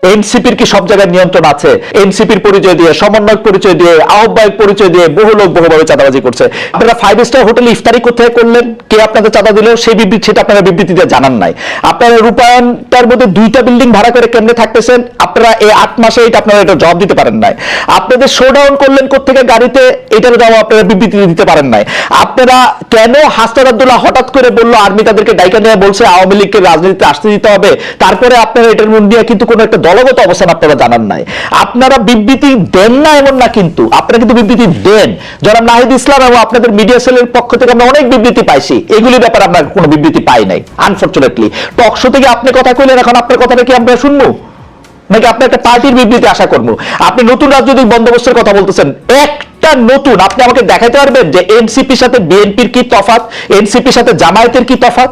এনসিপির কি সব জায়গায় নিয়ন্ত্রণ আছে? এনসিপির পরিচয় দিয়ে, সমন্বয়ক পরিচয় দিয়ে, আহ্বায়ক পরিচয় দিয়ে বহু লোক বহুভাবে চাঁদাবাজি করছে। আপনারা 5 স্টার হোটেলে ইফতারি কোথায় করলেন? কে আপনাদের চাঁদা দিল? সেই বিবৃতি, সেটা আপনারা বিবৃতিতে জানান নাই। আপনারা রূপায়ণটার মধ্যে 2টা বিল্ডিং ভাড়া করে কেমনে থাকতেছেন? আপনারা এই 8 মাসে আপনারা এটা জবাব দিতে পারেন নাই। আপনাদের শোডাউন করলেন কোত্থেকে গাড়িতে, এটার জবাব আপনারা বিবৃতি দিতে পারেন নাই। আপনারা কেন হাসনাত আব্দুল্লাহ হঠাৎ করে বললো আর্মি তাদেরকে ডাইকা নিয়ে বলছে আওয়ামী লীগকে রাজনীতিতে আসতে দিতে হবে, তারপরে আপনারা এটার মধ্যে কিন্তু কোনো একটা দলগত অবস্থান আপনারা জানান নাই। আপনারা বিবৃতি দেন না এমন না, কিন্তু আপনারা কিন্তু বিবৃতি দেন। জনাব নাহিদ ইসলাম এবং আপনাদের মিডিয়া সেলের পক্ষ থেকে আমরা অনেক বিবৃতি পাইছি, এগুলির ব্যাপারে আমরা কোনো বিবৃতি পাই নাই আনফরচুনেটলি। টক শো থেকে আপনি কথা কইলেন, এখন আপনার কথাটা কি আমরা শুনবো নাকি আপনি একটা পার্টির বিবৃতি আশা করবো? আপনি নতুন রাজনৈতিক বন্দোবস্তের কথা বলতেছেন, একটা নতুন আপনি আমাকে দেখাতে পারবেন যে এনসিপির সাথে বিএনপির কি তফাৎ, এনসিপির সাথে জামায়াতের কি তফাৎ?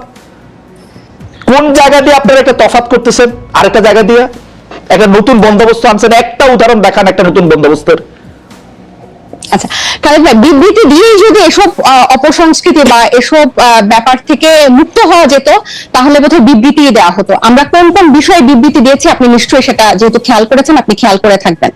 কোন জায়গা দিয়ে আপনারা একটা তফাৎ করতেছেন আরেকটা জায়গা দিয়ে? একটা নতুন বন্দোবস্ত আনছেন, একটা উদাহরণ দেখান একটা নতুন বন্দোবস্তের। আচ্ছা খালেদ ভাই, বিবৃতি দিয়ে যদি এসব অপসংস্কৃতি বা এসব ব্যাপার থেকে মুক্ত হওয়া যেত তাহলে বোধহয় বিবৃতি দেওয়া হতো। আমরা কোন কোন বিষয়ে বিবৃতি দিয়েছি আপনি নিশ্চয়ই সেটা যেহেতু খেয়াল করেছেন, আপনি খেয়াল করে থাকবেন।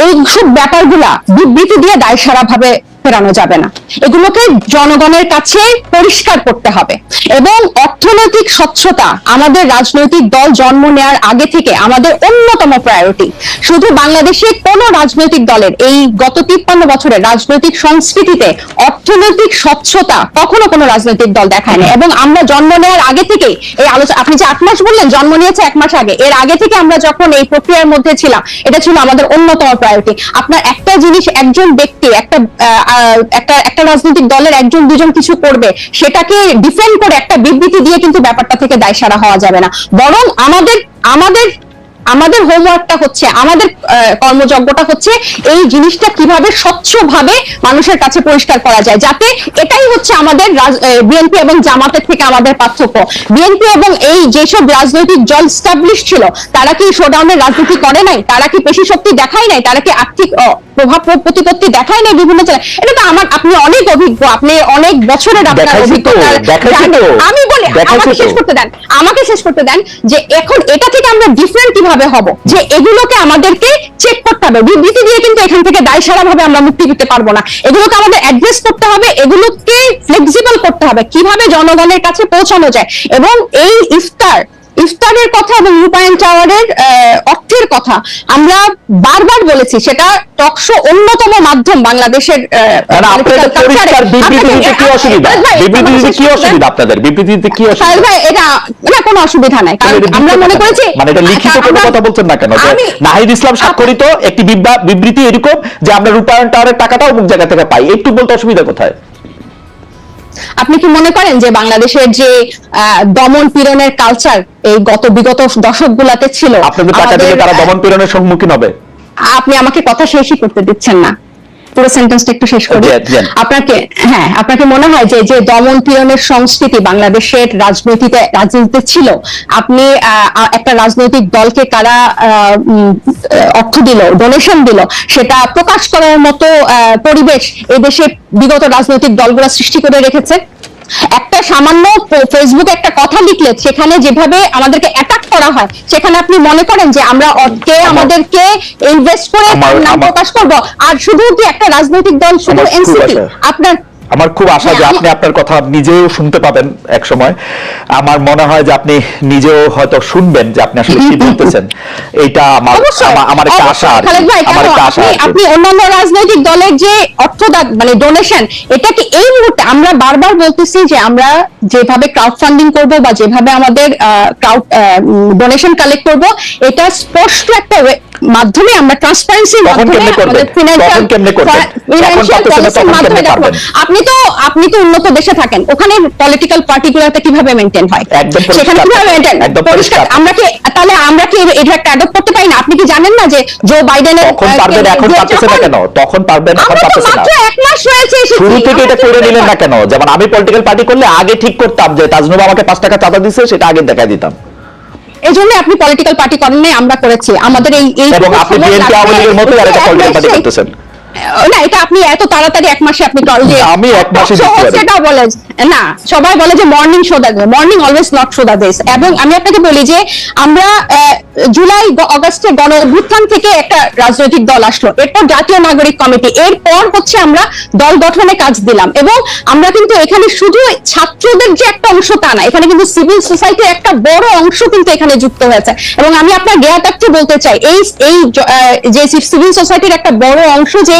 এইসব ব্যাপারগুলা বিবৃতি দিয়ে দায়সারা ভাবে ফেরানো যাবে না, এগুলোকে জনগণের কাছে পরিষ্কার করতে হবে। এবং অর্থনৈতিক স্বচ্ছতা আমাদের রাজনৈতিক দল জন্ম নেওয়ার আগে থেকে আমাদের অন্যতম প্রায়োরিটি। শুধু বাংলাদেশে কোন রাজনৈতিক দলের এই গত 53 বছরের রাজনৈতিক সংস্কৃতিতে অর্থনৈতিক স্বচ্ছতা কখনো কোনো রাজনৈতিক দল দেখায় না। এবং আমরা জন্ম নেওয়ার আগে থেকে এই আলোচনা, আপনি যে 8 মাস বললেন, জন্ম নিয়েছে 1 মাস আগে, এর আগে থেকে আমরা যখন এই প্রক্রিয়ার মধ্যে ছিলাম, এটা ছিল আমাদের অন্যতম প্রায়োরিটি। আপনার একটা জিনিস, একজন ব্যক্তি একটা রাজনৈতিক দলের একজন দুজন কিছু করবে, সেটাকে ডিফেন্ড করে একটা বিবৃতি দিয়ে কিন্তু ব্যাপারটা থেকে দায়সারা হওয়া যাবে না। বরং আমাদের হোমওয়ার্কটা হচ্ছে, আমাদের কর্মযজ্ঞটা হচ্ছে এই জিনিসটা কিভাবে স্বচ্ছভাবে মানুষের কাছে পরিষ্কার করা যায়, যাতে এটাই হচ্ছে আমাদের বিএনপি এবং জামাতের থেকে আমাদের পার্থক্য। বিএনপি এবং এই যেসব রাজনৈতিক দল স্টাবলিশ ছিল, তারা কি শোডাউনের রাজনীতি করে নাই? তারা কি পেশি শক্তি দেখায় নাই? তারা কি আর্থিক প্রভাব প্রতিপত্তি দেখায় নাই বিভিন্ন জায়গায়? এটা তো আপনি অনেক অভিজ্ঞ, আপনি অনেক বছরের আপনার অভিজ্ঞতা। আমি বলি, আমাকে শেষ করতে দেন যে এখন এটা থেকে আমরা ডিফারেন্ট কিভাবে হব, যে এগুলোকে আমাদেরকে চেক করতে হবে। বিবৃতি দিয়ে কিন্তু এখান থেকে দায়সারা ভাবে আমরা মুক্তি দিতে পারবো না। এগুলোকে আমাদের অ্যাড্রেস করতে হবে, এগুলোকে ফ্লেক্সিবল করতে হবে, কিভাবে জনগণের কাছে পৌঁছানো যায়। এবং এই ইফতারের কথা এবং রূপায়ণ টাওয়ারের অর্থের কথা আমরা বারবার বলেছি, সেটা টকশো অন্যতম মাধ্যম বাংলাদেশের। এটা কোনো অসুবিধা নাই, কারণ আমরা মনে করেছি, মানে এটা লিখিত কোনো কথা বলছেন না কেন? নাহিদ ইসলাম স্বাক্ষরিত একটি বিবৃতি এরকম যে আমরা রূপায়ণ টাওয়ারের টাকাটা অমুক জায়গা থেকে পাই, একটু বলতে অসুবিধা কোথায়? আপনি কি মনে করেন যে বাংলাদেশের যে দমন পীড়নের কালচার এই বিগত দশকগুলোতে ছিল, আপনাদের টাকা দিলে তারা দমন পীড়নের সম্মুখীন হবে? আপনি আমাকে কথা শেষই করতে দিচ্ছেন না, পুরো সেন্টেন্সটা একটু শেষ করি। আপনাকে মনে হয় যে যে দমন পীড়নের সংস্কৃতি বাংলাদেশের রাজনীতিতে ছিল, আপনি একটা রাজনৈতিক দলকে কারা অর্থ দিল, ডোনেশন দিল, সেটা প্রকাশ করার মতো পরিবেশ এই দেশে বিগত রাজনৈতিক দলগুলো সৃষ্টি করে রেখেছে? একটা সামান্য ফেসবুকে একটা কথা লিখলে সেখানে যেভাবে আমাদেরকে অ্যাটাক করা হয়, সেখানে আপনি মনে করেন যে আমরা আমাদেরকে ইনভেস্ট করে নাম প্রকাশ করব? আর শুধু কি একটা রাজনৈতিক দল, শুধু এনসিপি? আমার খুব আশা যে আপনি আপনার কথা নিজেও শুনতে পাবেন এক সময়। আমার মনে হয় যে আপনি নিজেও হয়তো শুনবেন যে আপনি আসলে কি বলতেছেন। এইটা আমার একটা আশা। আপনি অন্যান্য রাজনৈতিক দলের যে অর্থদান মানে ডোনেশন, এটা কি এই মুহূর্তে আমরা বারবার বলতেছি যে আমরা যেভাবে ক্রাউড ফান্ডিং করব বা যেভাবে আমাদের ডোনেশন কালেক্ট করব, এটা স্পষ্ট একটা মাধ্যমে আমরা ট্রান্সপারেন্সির মাধ্যমে আমাদের আপনি তো উন্নত দেশে থাকেন, ওখানে পলিটিক্যাল পার্টিগুলোতে কিভাবে মেইনটেইন হয়, সেখানে কিভাবে মেইনটেইন পরিষ্কার। আমরা কি এটা একটা অ্যাডপ্ট করতে পারি না? আপনি কি জানেন না যে জো বাইডেনের তখন পারবেন, এখন পারতেছেন না কেন? তখন পারবেন, এখন পারতেছেন না। মাত্র 1 মাস হয়েছে, শুরু থেকে এটা করে নিলেন না কেন? যেমন আমি পলিটিক্যাল পার্টি করলে আগে ঠিক করতাম যে তাজনুবা আমাকে 5 টাকা চাঁদা দিচ্ছে, সেটা আগে দেখাই দিতাম। এই জন্য আপনি পলিটিক্যাল পার্টি করেন নাই, আমরা করেছি। আমাদের এই এবং আপনি বিএনপি আওয়ামী লীগের মতোই আরেকটা পলিটিক্যাল পার্টি করতেছেন না, এটা আপনি এত তাড়াতাড়ি 1 মাসে আপনি আমি 1 মাসে সেটা বলেন। না, সবাই বলে যে morning show the morning always not show the days. এবং আমি আপনাকে বলি যে আমরা জুলাই অগাস্টে গণ অভ্যুত্থান থেকে একটা রাজনৈতিক দল আসলো, এরপর জাতীয় নাগরিক কমিটি, এরপর হচ্ছে আমরা দল গঠনে কাজ দিলাম। এবং আমরা কিন্তু এখানে শুধু ছাত্রদের যে একটা অংশ তা না, এখানে কিন্তু সিভিল সোসাইটির একটা বড় অংশ কিন্তু এখানে যুক্ত হয়েছে। এবং আমি আপনার জ্ঞাতার্থে বলতে চাই, এই যে সিভিল সোসাইটির একটা বড় অংশ যে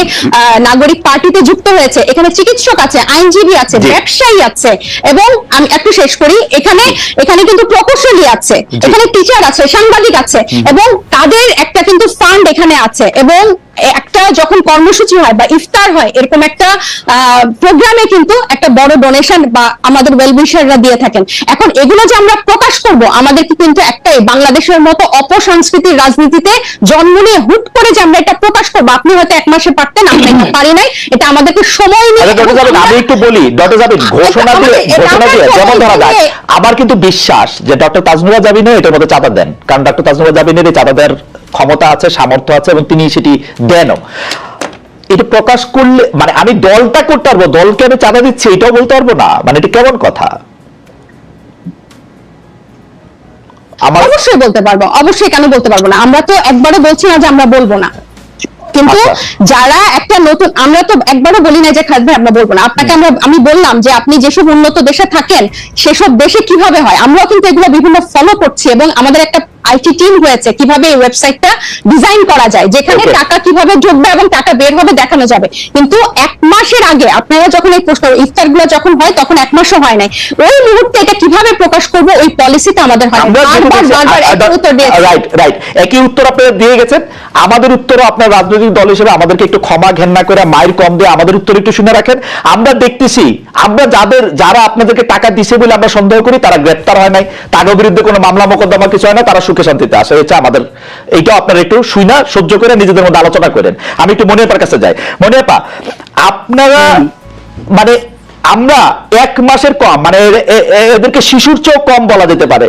নাগরিক পার্টিতে যুক্ত হয়েছে, এখানে চিকিৎসক আছে, আইনজীবী আছে, ব্যবসায়ী আছে, এবং আমি একটু শেষ করি, এখানে কিন্তু প্রকৌশলী আছে, এখানে টিচার আছে, সাংবাদিক আছে, এবং তাদের একটা কিন্তু ফান্ড এখানে আছে। এবং একটা যখন কর্মসূচি হয় বা ইফতার হয়, এরকম একটা প্রোগ্রামে কিন্তু একটা বড় ডোনেশন বা আমাদের ওয়েলউইশাররা দিয়ে থাকেন। এখন এগুলো যে আমরা প্রকাশ করব, আমাদেরকে কিন্তু একটাই, বাংলাদেশের মতো অপসংস্কৃতির রাজনীতিতে জন্ম নিয়ে হুট করে যে আমরা এটা প্রকাশ করবো, আপনি হয়তো 1 মাসে পারতেন, আমরা এটা পারি নাই, এটা আমাদেরকে সময় নিয়ে। আমি একটু বলি, ডক্টর জাবিন ঘোষণা দিয়ে যেমন ধরা যায়, আমার কিন্তু বিশ্বাস যে ডক্টর তাজনুরা জাবিনও এটার মধ্যে চাঁদা দেন, কারণ ডক্টর তাজনুরা জাবিনের এই চাঁদা দেওয়ার ক্ষমতা আছে, সামর্থ্য আছে, এবং তিনি সেটি দেনও। এটা প্রকাশ করলে মানে আমি দলটা করতে পারবো, দলকে আমি চাঁদা দিচ্ছি এটাও বলতে পারবো না, মানে এটা কেমন কথা? অবশ্যই বলতে পারবো, অবশ্যই, কেন বলতে পারবো না? আমরা তো একবারও বলছি না যে আমরা বলবো না, কিন্তু যারা একটা নতুন, আমরা তো একবারও বলি না যে খালেদ ভাই আমরা বলবো না। আপনাকে আমি বললাম যে আপনি যেসব উন্নত দেশে থাকেন সেসব দেশে কিভাবে হয়, আমরাও কিন্তু এগুলো বিভিন্ন ফলো করছি, এবং আমাদের একটা আইটি টিম হয়েছে কিভাবে এই ওয়েবসাইটটা ডিজাইন করা যায়, যেখানে টাকা কিভাবে ঢুকবে এবং টাকা বের হবে দেখানো যাবে। কিন্তু 1 মাসের আগে আপনারা যখন এই প্রশ্ন ইফতার গুলো যখন হয়, তখন 1 মাসও হয় নাই, ওই মুহূর্তে এটা কিভাবে প্রকাশ করবো ওই পলিসিটা আমাদের হয়। রাইট, একই উত্তর আপনারা দিয়ে গেছেন, আমাদের উত্তরও আপনার রাজনৈতিক দল হিসেবে আমাদেরকে একটু ক্ষমা ঘেন্না করে মায়ের কম দিয়ে আমাদের উত্তর একটু শুনে রাখেন। আমরা দেখতেছি, আমরা যারা আপনাদেরকে টাকা দিছে বলে আমরা সন্দেহ করি, তারা গ্রেপ্তার হয় নাই, তাদের বিরুদ্ধে কোনো মামলা মোকদ্দমা কিছু হয় না, তারা সুখে শান্তিতে আসে, হচ্ছে আমাদের। এইটাও আপনারা একটু শুইনা সহ্য করে নিজেদের মধ্যে আলোচনা করেন। আমি একটু মনিয়াপার কাছে যাই। মনিয়াপা, আপনারা মানে আমরা 1 মাসের কম, মানে এদেরকে শিশুর চেয়েও কম বলা যেতে পারে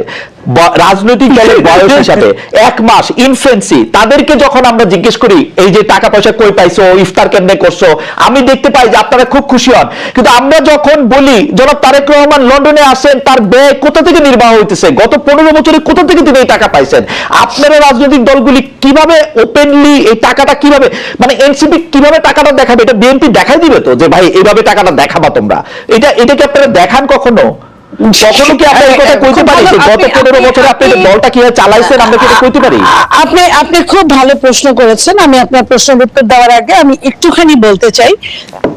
রাজনৈতিক দলের বয়স হিসাবে, 1 মাস ইনফ্যান্সি, তাদেরকে যখন আমরা জিজ্ঞেস করি এই যে টাকা পয়সা কই পাইছো, ইফতার কেমনে করছো, আমি দেখতে পাই যে আপনারা খুব খুশি হন। কিন্তু আমরা যখন বলি জনাব তারেক রহমান লন্ডনে আসেন, তার ব্যয় কোথা থেকে নির্বাহ হইতেছে, গত 15 বছরে কোথা থেকে তিনি এই টাকা পাইছেন, আপনারা রাজনৈতিক দলগুলি কিভাবে ওপেনলি এই টাকাটা কিভাবে, মানে এনসিপি কিভাবে টাকাটা দেখাবে, এটা বিএনপি দেখাই দিবে তো যে ভাই এইভাবে টাকাটা দেখাবা তোমরা, এটাকে আপনারা দেখান কখনো? কখনো কি আপনি এই কথা কইতে পারি যে গত 15 বছরে আপনি দলটা কিভাবে চালাইছেন, আমরা কি এটা কইতে পারি? আপনি খুব ভালো প্রশ্ন করেছেন। আমি আপনার প্রশ্নের উত্তর দেওয়ার আগে আমি একটুখানি বলতে চাই,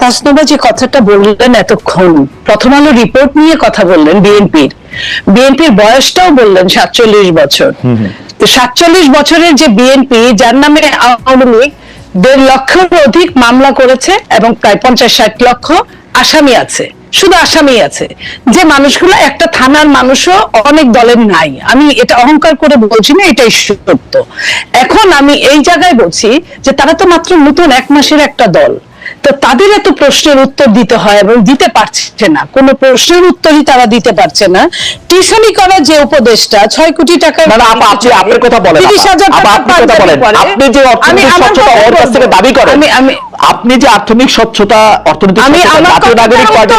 তাসনুবা যে কথাটা বললেন এতক্ষণ, প্রথম আলো রিপোর্ট নিয়ে কথা বললেন, বিএনপির বয়সটাও বললেন 47 বছর। 47 বছরের যে বিএনপি, যার নামে আওয়ামী লীগ 1.5 লক্ষের অধিক মামলা করেছে এবং প্রায় 50-60 লক্ষ আসামি আছে, শুধু আসামি আছে, যে মানুষগুলো একটা থানার মানুষও অনেক দলের নাই। আমি এটা অহংকার করে বলছি না, এটাই সত্য। এখন আমি এই জায়গায় বলছি যে তারা তো মাত্র নতুন 1 মাসের একটা দল, তো তাদের এত প্রশ্নের উত্তর দিতে হয় এবং দিতে পারছে না, কোন প্রশ্নের উত্তরই তারা দিতে পারছে না। টিউশনি করা যে উপদেশটা 6 কোটি টাকা, আপনার কথা বলেন, 30,000 টাকা, আপনি যে অর্থনৈতিক স্বচ্ছতা ওর কাছ থেকে দাবি করেন, আপনি যে আর্থিক স্বচ্ছতা, অর্থনৈতিক জাতীয় নাগরিক পার্টি,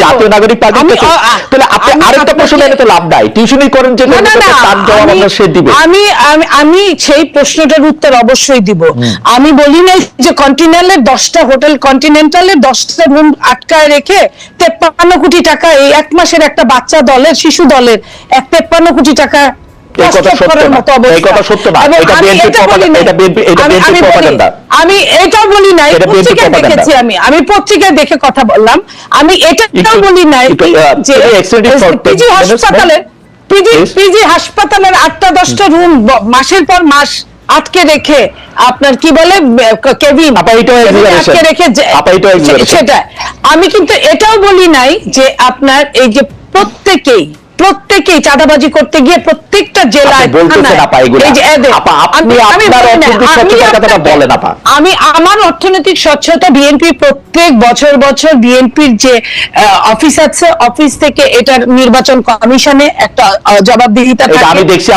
জাতীয় নাগরিক পার্টি, তাহলে আপনি আরেকটা প্রশ্ন এনে তো লাভ নাই, টিউশনি করেন যে তার জবাব আমরা সে দিবে। আমি সেই প্রশ্নটার উত্তর অবশ্যই দিব। আমি বলি না যে কন্টিনেন্টালের 10টা হোটেল, কন্টিনেন্টালের 10টা রুম আটকায় রেখে 53 কোটি টাকা এই 1 মাসের একটা বাচ্চা দলের, শিশু দলের 53 কোটি টাকা আমি এটাও বলি নাই, পত্রিকায় দেখেছি, আমি পত্রিকায় দেখে কথা বললাম। আমি এটাও বলি নাই যে পিজি হাসপাতালের 8টা-10টা রুম মাসের পর মাস আটকে রেখে, আপনার কি বলে কেবিন আটকে রেখে, সেটা আমি কিন্তু এটাও বলি নাই যে আপনার এই যে প্রত্যেকেই চাঁদাবাজি করতে গিয়ে প্রত্যেকটা জেলায়, আমি আমার অর্থনৈতিক স্বচ্ছতা, বিএনপি প্রত্যেক বছর বিএনপির যে অফিস আছে, অফিস থেকে এটার নির্বাচন কমিশনে একটা জবাবদিহিতা থাকে। আমি দেখছি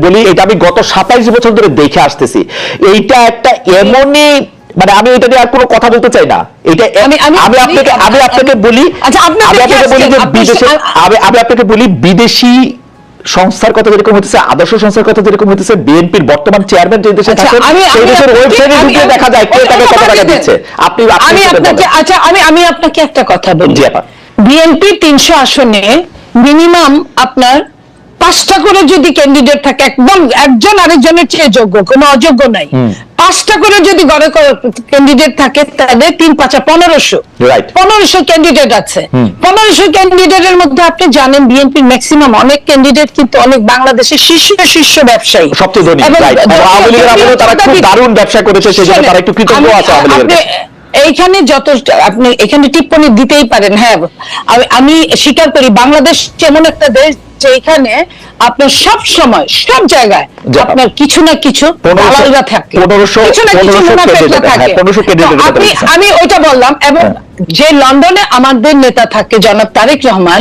বলি, এটা আমি গত 27 বছর ধরে দেখে আসতেছি। এইটা একটা এমনই মানে আমি এটা নিয়ে আর কোনো কথা বলতে চাই না। এটা আমি আপনাকে বলি, আমি আপনাকে বলি বিদেশি সংস্থার কথা যেরকম হতেছে, আদর্শ সংস্থার কথা যেরকম হতেছে, বিএনপির বর্তমান চেয়ারম্যান যে দেশে থাকেন সেই দেশের ওয়েবসাইটে ঢুকে দেখা যায় কে তাকে কত টাকা দিচ্ছে। আমি আপনাকে একটা কথা বলি, জি আপা, বিএনপি 300 আসনে মিনিমাম আপনার 5টা করে যদি ক্যান্ডিডেট থাকে, একজন আরেকজনের চেয়ে যোগ্য, কোনো অযোগ্য নাই, 5টা করে যদি গড়ে ক্যান্ডিডেট থাকে, তাদের 3 5 1500, 1500 ক্যান্ডিডেট আছে। 1500 ক্যান্ডিডেটের মধ্যে আপনি জানেন বিএনপির ম্যাক্সিমাম অনেক ক্যান্ডিডেট কিন্তু অনেক বাংলাদেশের শীর্ষ ব্যবসায়ী, সবচেয়ে ধনী, আওয়ামী লীগের আমলে তারা খুব দারুণ ব্যবসা করেছে, সেজন্য তারা একটু কৃতজ্ঞ আছে আওয়ামী লীগের। এইখানে যত আপনি এখানে টিপ্পণী দিতেই পারেন, হ্যাঁ আমি স্বীকার করি বাংলাদেশ এমন একটা দেশ যেখানে আপনার সব সময় সব জায়গায় আপনার কিছু না কিছু দালালরা থাকে, কিছু না কিছু মুনাফেকরা থাকে। আমি ওইটা বললাম। এবং যে লন্ডনে আমাদের নেতা থাকে জনাব তারেক রহমান,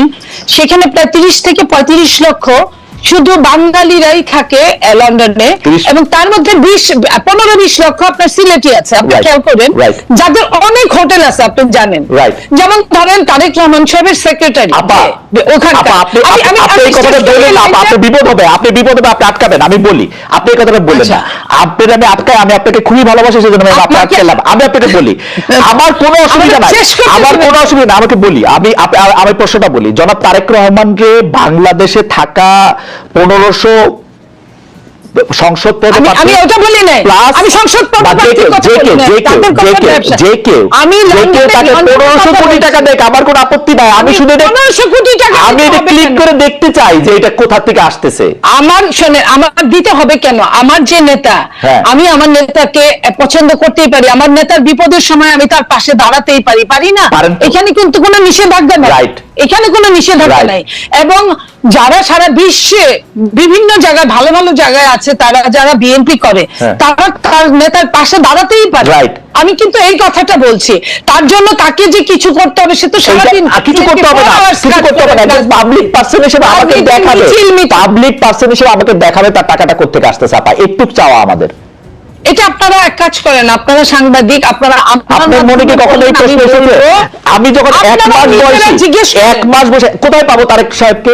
সেখানে প্রায় 30 থেকে 35 লক্ষ শুধু বাঙালিরাই থাকে লন্ডনে, এবং তার মধ্যে 15-20 লক্ষ আপনার সিলেটি আছে। আপনি খেয়াল করেন যাদের অনেক হোটেল আছে, আপনি জানেন, যেমন ধরেন তারেক রহমান সাহেবের সেক্রেটারি বিপদ হবে, আপনি আটকাবেন। আমি বলি, আপনি এই কথাটা বললেন না, আমি আটকাই, আমি আপনাকে খুবই ভালোবাসি, সেজন্য আমি আটকালাম। আমি আপনাকে বলি, আমার কোনো অসুবিধা নাই, আমাকে বলি, আমি প্রশ্নটা বলি, জনাব তারেক রহমান রে বাংলাদেশে থাকা 1500 সংসদ পদ, আমি ওটা বলি নাই, আমি সংসদ পদ যে কেউ তাকে 1500 কোটি টাকা দেয়, আমার কোনো আপত্তি নাই। আমি শুধু 1500 কোটি টাকা আমি এটা ক্লিক করে দেখতে চাই যে এটা কোথা থেকে আসতেছে। আমার শুনে, আমার দিতে হবে কেন? আমার যে নেতা, আমি আমার নেতাকে পছন্দ করতেই পারি, আমার নেতার বিপদের সময় আমি তার পাশে দাঁড়াতেই পারি না? এখানে কিন্তু কোনো নিষেধাজ্ঞা নাই, এখানে কোনো নিষেধাজ্ঞা নাই। এবং যারা সারা বিশ্বে বিভিন্ন জায়গায় ভালো ভালো জায়গায় আছে, তারা যারা বিএনপি করে, তারা তার নেতার পাশে দাঁড়াতেই পারে। আমি কিন্তু এই কথাটা বলছি, তার জন্য তাকে যে কিছু করতে হবে সে তো সারাদিন কিছু করতে হবে না, কিছু করতে হবে না। পাবলিক পারসন হিসেবে আমাকে দেখাবে, পাবলিক পারসন হিসেবে আমাকে দেখাবে তার টাকাটা কোত্থেকে আসতেছে। আপা একটু চাওয়া আমাদের, এটা আপনারা এক কাজ করেন, আপনারা সাংবাদিক, আপনারা আপনার মনে কি কখনো এই প্রশ্ন এসেছে? আমি যখন 1 মাস বয়সী, 1 মাস বসে কোথায় পাবো তারেক সাহেবকে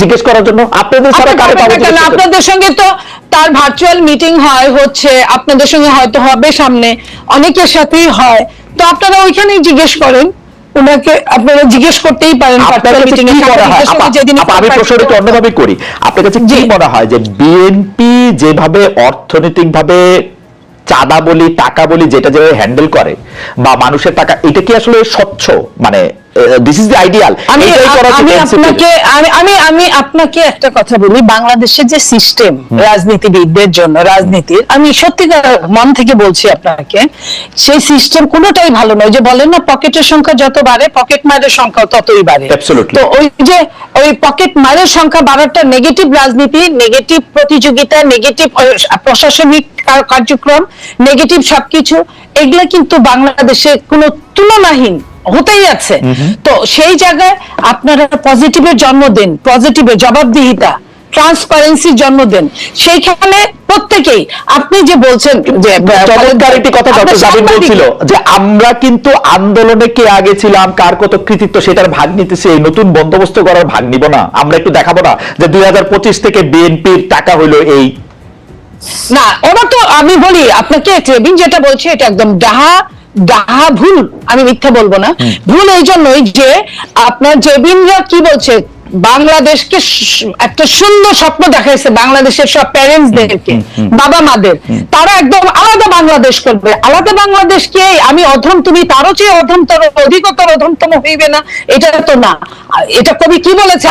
জিজ্ঞেস করার জন্য? আপনাদের সাথে কারে পাবো? আপনাদের সঙ্গে তো তার ভার্চুয়াল মিটিং হয়, হচ্ছে আপনাদের সঙ্গে হয়তো হবে সামনে, অনেকের সাথেই হয়, তো আপনারা ওইখানেই জিজ্ঞেস করেন ওনাকে, আপনারা জিজ্ঞেস করতেই পারেন। আমি প্রশ্নটা একটু অন্যভাবে করি, আপনার কাছে কি মনে হয় যে বিএনপি যেভাবে অর্থনৈতিক ভাবে চাঁদা বলি, টাকা বলি, যেটা যেভাবে হ্যান্ডেল করে বা মানুষের টাকা, এটা কি আসলে স্বচ্ছ? মানে দিস ইজ দ্য আইডিয়াল। আমি আপনাকে একটা কথা বলি, বাংলাদেশের যে সিস্টেম রাজনীতিবিদদের জন্য, রাজনীতির, আমি সত্যিকার মন থেকে বলছি আপনাকে, সেই সিস্টেম কোনোটাই ভালো নয়। যে বলেন না, পকেটের সংখ্যা যত বাড়ে পকেট মারের সংখ্যা ততই বাড়ে। তো ওই পকেট মারের সংখ্যা বাড়াটা নেগেটিভ রাজনীতি, নেগেটিভ প্রতিযোগিতা, নেগেটিভ প্রশাসনিক কার্যক্রম, নেগেটিভ সবকিছু, এগুলা কিন্তু বাংলাদেশে কোনো তুলনাহীন হতেই আছে। তো সেই জায়গায় আপনারা পজিটিভের জন্ম দেন, পজিটিভের জবাবদিহিতা, ট্রান্সপারেন্সির জন্ম দেন। সেইখানে প্রত্যেকেই, আপনি যে বলছেন যে চমৎকার একটি কথা ডক্টর জাবির বলছিল যে আমরা কিন্তু আন্দোলনে কে আগে ছিলাম, কার কত কৃতিত্ব, সেটার ভাগ নিতেছি, এই নতুন বন্দোবস্ত করার ভাগ নিব না। আমরা একটু দেখাবো না যে 2025 থেকে বিএনপির টাকা হইলো এই না। ওরা তো, আমি বলি আপনাকে, ট্রেবিন যেটা বলছে এটা একদম ডাহা ভুল, আমি মিথ্যা বলবো না। ভুল এই জন্যই যে আপনার জেবিনরা কি বলছে, বাংলাদেশকে একটা সুন্দর স্বপ্ন দেখাইছে, বাংলাদেশের সব প্যারেন্টসদেরকে, বাবা মাদের, তারা একদম আলাদা বাংলাদেশ করবে। আলাদা বাংলাদেশ কে আমি অধম, তুমি তারও চেয়ে অধমতর, অধিকতর অধমতম হইবে না, এটা তো না। এটা কবি কি বলেছে?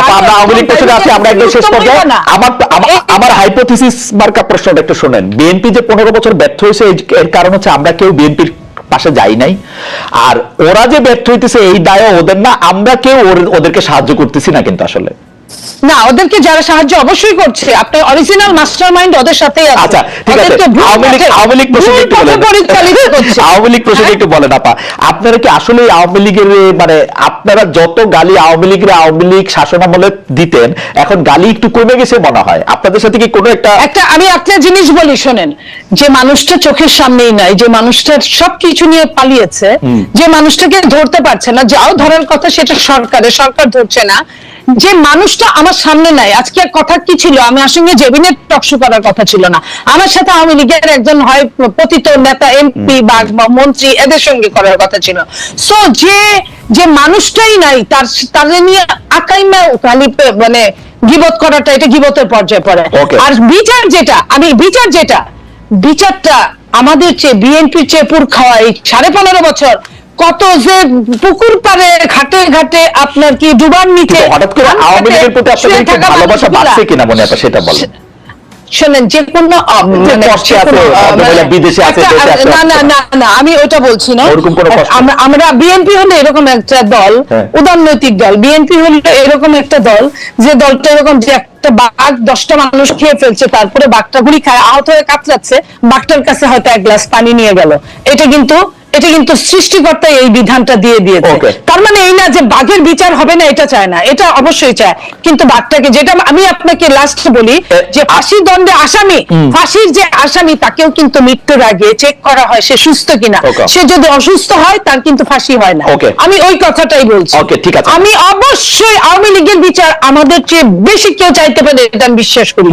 আমার হাইপোথিসিস মার্কা প্রশ্নটা একটু শোনেন। বিএনপি যে 15 বছর ব্যর্থ হয়েছে, এর কারণ হচ্ছে আমরা কেউ বিএনপির পাশে যাই নাই, আর ওরা যে ব্যর্থ হইতেছে এই দায় ওদের না, আমরা কেউ ওদেরকে সাহায্য করতেছি না। কিন্তু আসলে না, ওদেরকে যারা সাহায্য অবশ্যই করছে, আপনার অরিজিনাল মাস্টার মাইন্ড ওদের সাথেই আছে। আচ্ছা ঠিক আছে, ওদেরকে ভুল আওয়ামী লীগ প্রসঙ্গে একটু বলেন। পরিচালিত করছে। আওয়ামী লীগ প্রসঙ্গে একটু বলেন আপা, আপনারা কি আসলে আওয়ামী লীগের মানে আপনারা যত গালি আওয়ামী লীগ শাসনামলে দিতেন, এখন গালি একটু কমে গেছে মনে হয়? আপনাদের সাথে কি কোনো একটা আমি একটা জিনিস বলি শোনেন, যে মানুষটা চোখের সামনেই নাই, যে মানুষটা সবকিছু নিয়ে পালিয়েছে, যে মানুষটাকে ধরতে পারছে না, যাও ধরার কথা সেটা সরকার ধরছে না, যে মানুষটা আমার সামনে নাই। আজকে কথা কি ছিল, আমার সঙ্গে জেবিনের টকশো করার কথা ছিল না, আমার সাথে আওয়ামী লীগের একজন হয় পতিত নেতা এমপি বা মন্ত্রী এদের সঙ্গে করার কথা ছিল। সো যে মানুষটাই নাই, তাদের নিয়ে আকাইমা খালি মানে গিবত করাটা, এটা গিবতের পর্যায়ে পড়ে। আর বিচারটা আমাদের চেয়ে বিএনপির চেয়ে পুর খাওয়া এই 15.5 বছর কত যে পুকুর পাড়ে ঘাটে ঘাটে আপনার কি ডুবার নিচে হঠাৎ করে আওয়ামী লীগের প্রতি আপনাদের কি ভালোবাসা বাড়ছে কিনা মনে হয় সেটা বলেন। শোনেন, যে কোনো বিদেশে আছে, না আমি ওটা বলছি না। আমরা বিএনপি হলে এরকম একটা দল, উদারনৈতিক দল, বিএনপি হলে এরকম একটা দল যে দলটা এরকম যে একটা বাঘ 10টা মানুষ খেয়ে ফেলছে, তারপরে বাঘটা গুলি খায় আহত হয়ে কাতরাচ্ছে, বাঘটার কাছে হয়তো এক গ্লাস পানি নিয়ে গেল। এটা কিন্তু সৃষ্টিকর্তা এই বিধানটা দিয়ে দিয়েছে। তার মানে এই না যে বাঘের বিচার হবে না, এটা চায় না, এটা অবশ্যই চায়। কিন্তু বাঘটাকে, যেটা আমি আপনাকে লাস্ট বলি, যে ফাঁসির দণ্ডে ফাঁসির যে আসামি তাকেও কিন্তু মৃত্যুর আগে চেক করা হয় সে সুস্থ কিনা। সে যদি অসুস্থ হয় তার কিন্তু ফাঁসি হয় না। আমি ওই কথাটাই বলছি। আমি অবশ্যই আওয়ামী লীগের বিচার আমাদের চেয়ে বেশি কেউ চাইতে পারে, এটা আমি বিশ্বাস করি।